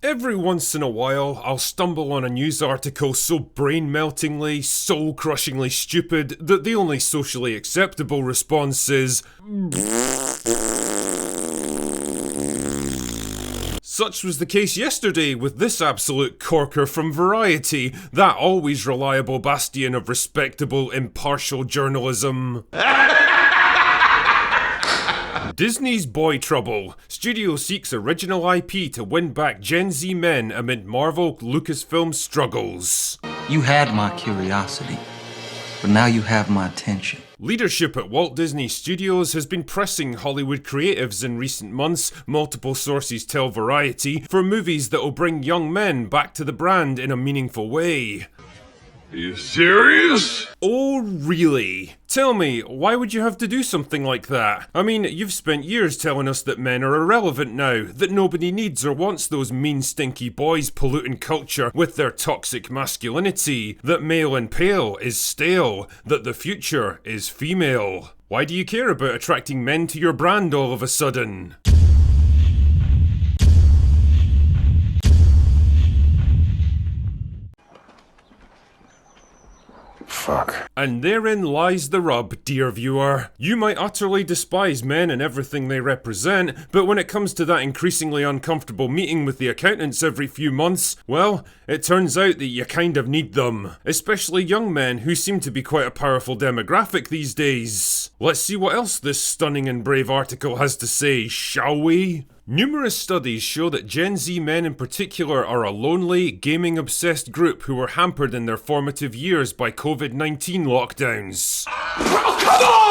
Every once in a while, I'll stumble on a news article so brain-meltingly, soul-crushingly stupid that the only socially acceptable response is... Such was the case yesterday with this absolute corker from Variety, that always reliable bastion of respectable, impartial journalism. Disney's Boy Trouble. Studio seeks original IP to win back Gen Z men amid Marvel Lucasfilm struggles. You had my curiosity, but now you have my attention. Leadership at Walt Disney Studios has been pressing Hollywood creatives in recent months, multiple sources tell Variety, for movies that will bring young men back to the brand in a meaningful way. Are you serious? Oh, really? Tell me, why would you have to do something like that? I mean, you've spent years telling us that men are irrelevant now, that nobody needs or wants those mean, stinky boys polluting culture with their toxic masculinity, that male and pale is stale, that the future is female. Why do you care about attracting men to your brand all of a sudden? Fuck. And therein lies the rub, dear viewer. You might utterly despise men and everything they represent, but when it comes to that increasingly uncomfortable meeting with the accountants every few months, well, it turns out that you kind of need them. Especially young men, who seem to be quite a powerful demographic these days. Let's see what else this stunning and brave article has to say, shall we? Numerous studies show that Gen Z men in particular are a lonely, gaming-obsessed group who were hampered in their formative years by COVID-19 lockdowns. Oh, come on!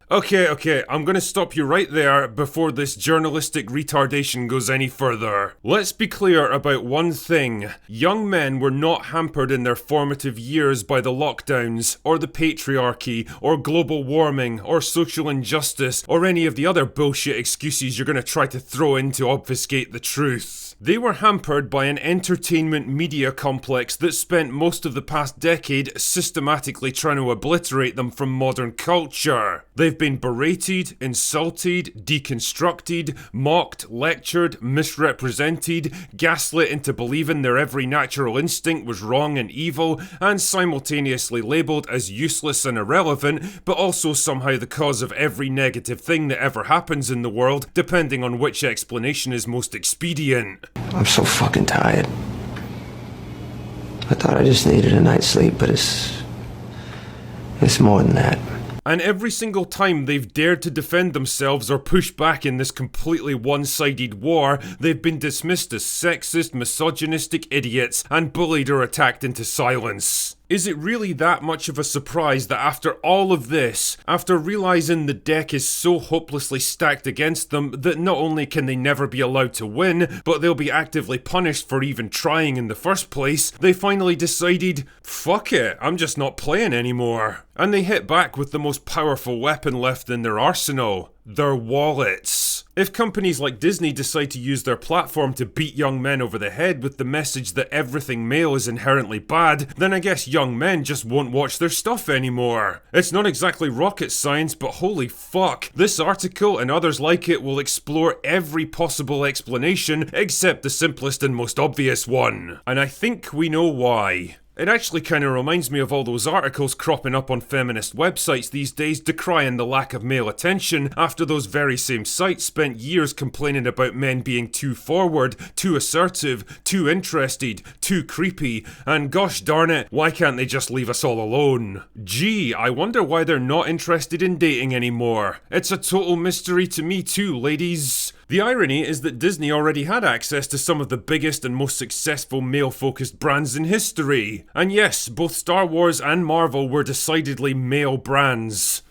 Okay, I'm gonna stop you right there before this journalistic retardation goes any further. Let's be clear about one thing. Young men were not hampered in their formative years by the lockdowns, or the patriarchy, or global warming, or social injustice, or any of the other bullshit excuses you're gonna try to throw in to obfuscate the truth. They were hampered by an entertainment media complex that spent most of the past decade systematically trying to obliterate them from modern culture. They've been berated, insulted, deconstructed, mocked, lectured, misrepresented, gaslit into believing their every natural instinct was wrong and evil, and simultaneously labelled as useless and irrelevant, but also somehow the cause of every negative thing that ever happens in the world, depending on which explanation is most expedient. I'm so fucking tired. I thought I just needed a night's sleep, but it's more than that. And every single time they've dared to defend themselves or push back in this completely one-sided war, they've been dismissed as sexist, misogynistic idiots and bullied or attacked into silence. Is it really that much of a surprise that after all of this, after realising the deck is so hopelessly stacked against them that not only can they never be allowed to win, but they'll be actively punished for even trying in the first place, they finally decided, fuck it, I'm just not playing anymore. And they hit back with the most powerful weapon left in their arsenal, their wallets. If companies like Disney decide to use their platform to beat young men over the head with the message that everything male is inherently bad, then I guess young men just won't watch their stuff anymore. It's not exactly rocket science, but holy fuck, this article and others like it will explore every possible explanation except the simplest and most obvious one. And I think we know why. It actually kind of reminds me of all those articles cropping up on feminist websites these days decrying the lack of male attention after those very same sites spent years complaining about men being too forward, too assertive, too interested, too creepy, and gosh darn it, why can't they just leave us all alone? Gee, I wonder why they're not interested in dating anymore. It's a total mystery to me too, ladies. The irony is that Disney already had access to some of the biggest and most successful male-focused brands in history. And yes, both Star Wars and Marvel were decidedly male brands.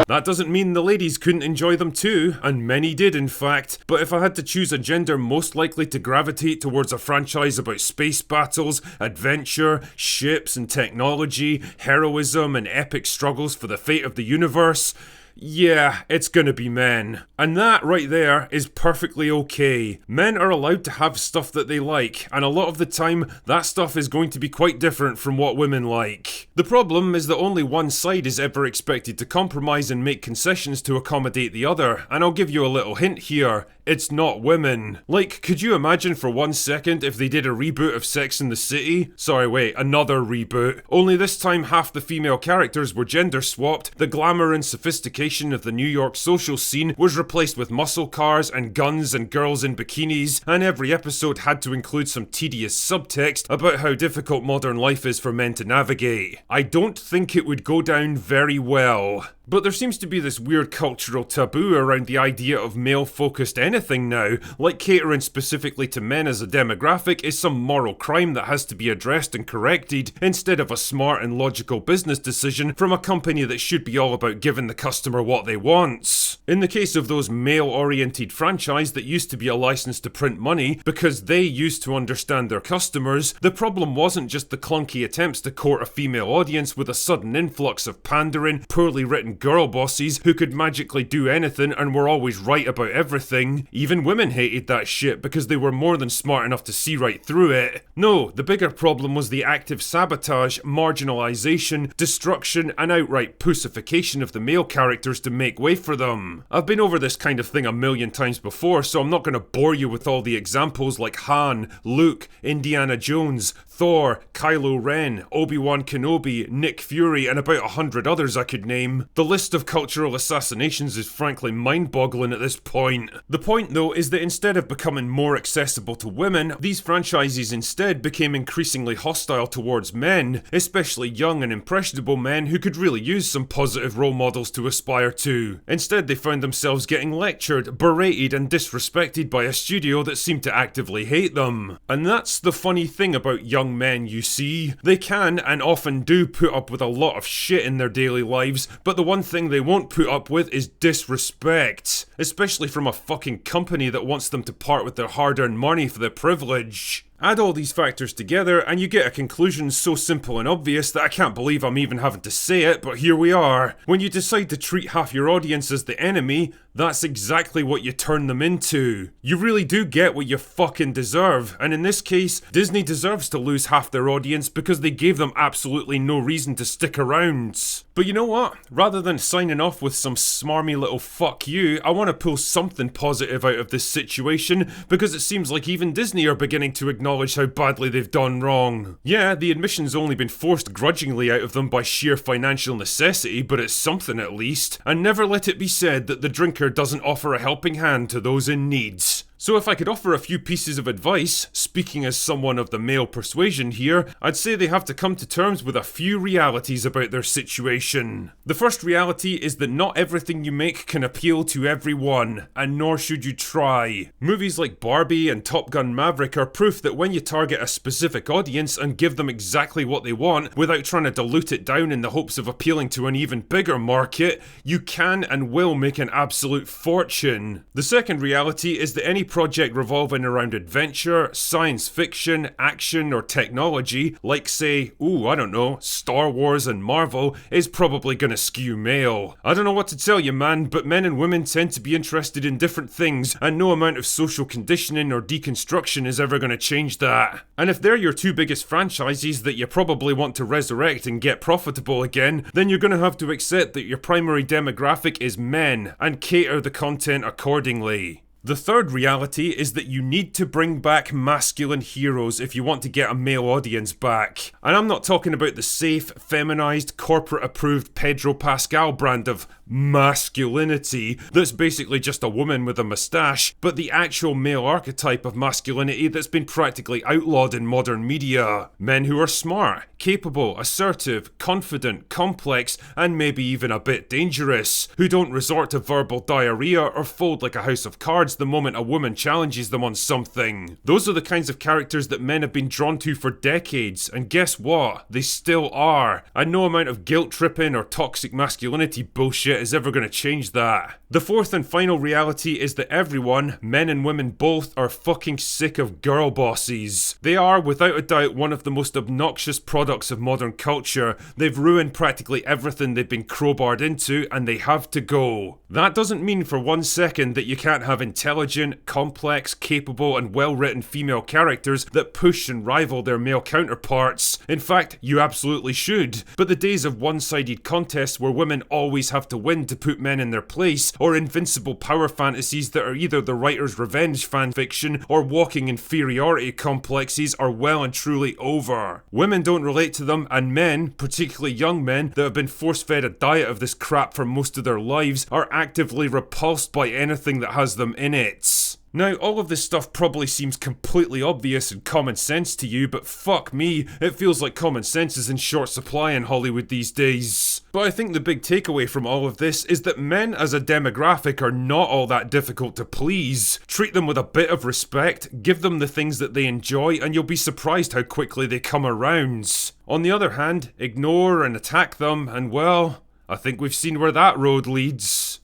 That doesn't mean the ladies couldn't enjoy them too, and many did in fact, but if I had to choose a gender most likely to gravitate towards a franchise about space battles, adventure, ships and technology, heroism and epic struggles for the fate of the universe, yeah, it's gonna be men. And that right there is perfectly okay. Men are allowed to have stuff that they like, and a lot of the time, that stuff is going to be quite different from what women like. The problem is that only one side is ever expected to compromise and make concessions to accommodate the other, and I'll give you a little hint here. It's not women. Like, could you imagine for 1 second if they did a reboot of Sex and the City? Sorry, wait, another reboot. Only this time half the female characters were gender swapped, the glamour and sophistication of the New York social scene was replaced with muscle cars and guns and girls in bikinis, and every episode had to include some tedious subtext about how difficult modern life is for men to navigate. I don't think it would go down very well. But there seems to be this weird cultural taboo around the idea of male-focused anything now, like catering specifically to men as a demographic is some moral crime that has to be addressed and corrected, instead of a smart and logical business decision from a company that should be all about giving the customer what they want. In the case of those male-oriented franchise that used to be a license to print money because they used to understand their customers, the problem wasn't just the clunky attempts to court a female audience with a sudden influx of pandering, poorly written girl bosses who could magically do anything and were always right about everything. Even women hated that shit because they were more than smart enough to see right through it. No, the bigger problem was the active sabotage, marginalization, destruction, and outright pussification of the male characters to make way for them. I've been over this kind of thing a million times before, so I'm not going to bore you with all the examples like Han, Luke, Indiana Jones, Thor, Kylo Ren, Obi-Wan Kenobi, Nick Fury, and about 100 others I could name. The list of cultural assassinations is frankly mind-boggling at this point. The point though is that instead of becoming more accessible to women, these franchises instead became increasingly hostile towards men, especially young and impressionable men who could really use some positive role models to aspire to. Instead they found themselves getting lectured, berated and disrespected by a studio that seemed to actively hate them. And that's the funny thing about young men, you see. They can and often do put up with a lot of shit in their daily lives, but the one thing they won't put up with is disrespect. Especially from a fucking company that wants them to part with their hard-earned money for their privilege. Add all these factors together and you get a conclusion so simple and obvious that I can't believe I'm even having to say it, but here we are. When you decide to treat half your audience as the enemy, that's exactly what you turn them into. You really do get what you fucking deserve, and in this case, Disney deserves to lose half their audience because they gave them absolutely no reason to stick around. But you know what? Rather than signing off with some smarmy little fuck you, I want to pull something positive out of this situation because it seems like even Disney are beginning to acknowledge how badly they've done wrong. Yeah, the admission's only been forced grudgingly out of them by sheer financial necessity, but it's something at least. And never let it be said that the drinker doesn't offer a helping hand to those in need. So if I could offer a few pieces of advice, speaking as someone of the male persuasion here, I'd say they have to come to terms with a few realities about their situation. The first reality is that not everything you make can appeal to everyone, and nor should you try. Movies like Barbie and Top Gun Maverick are proof that when you target a specific audience and give them exactly what they want without trying to dilute it down in the hopes of appealing to an even bigger market, you can and will make an absolute fortune. The second reality is that any project revolving around adventure, science fiction, action, or technology, like say, I don't know, Star Wars and Marvel, is probably gonna skew male. I don't know what to tell you, man, but men and women tend to be interested in different things, and no amount of social conditioning or deconstruction is ever gonna change that. And if they're your two biggest franchises that you probably want to resurrect and get profitable again, then you're gonna have to accept that your primary demographic is men, and cater the content accordingly. The third reality is that you need to bring back masculine heroes if you want to get a male audience back. And I'm not talking about the safe, feminized, corporate-approved Pedro Pascal brand of masculinity that's basically just a woman with a moustache, but the actual male archetype of masculinity that's been practically outlawed in modern media. Men who are smart, capable, assertive, confident, complex, and maybe even a bit dangerous, who don't resort to verbal diarrhea or fold like a house of cards the moment a woman challenges them on something. Those are the kinds of characters that men have been drawn to for decades, and guess what? They still are. And no amount of guilt tripping or toxic masculinity bullshit is ever going to change that. The fourth and final reality is that everyone, men and women both, are fucking sick of girl bosses. They are, without a doubt, one of the most obnoxious products of modern culture. They've ruined practically everything they've been crowbarred into, and they have to go. That doesn't mean for 1 second that you can't have intense intelligent, complex, capable, and well-written female characters that push and rival their male counterparts. In fact, you absolutely should. But the days of one-sided contests where women always have to win to put men in their place, or invincible power fantasies that are either the writer's revenge fanfiction or walking inferiority complexes are well and truly over. Women don't relate to them, and men, particularly young men that have been force-fed a diet of this crap for most of their lives, are actively repulsed by anything that has them in it. Now, all of this stuff probably seems completely obvious and common sense to you, but fuck me, it feels like common sense is in short supply in Hollywood these days. But I think the big takeaway from all of this is that men as a demographic are not all that difficult to please. Treat them with a bit of respect, give them the things that they enjoy, and you'll be surprised how quickly they come around. On the other hand, ignore and attack them, and well, I think we've seen where that road leads.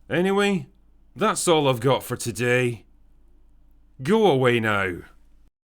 Anyway, that's all I've got for today. Go away now.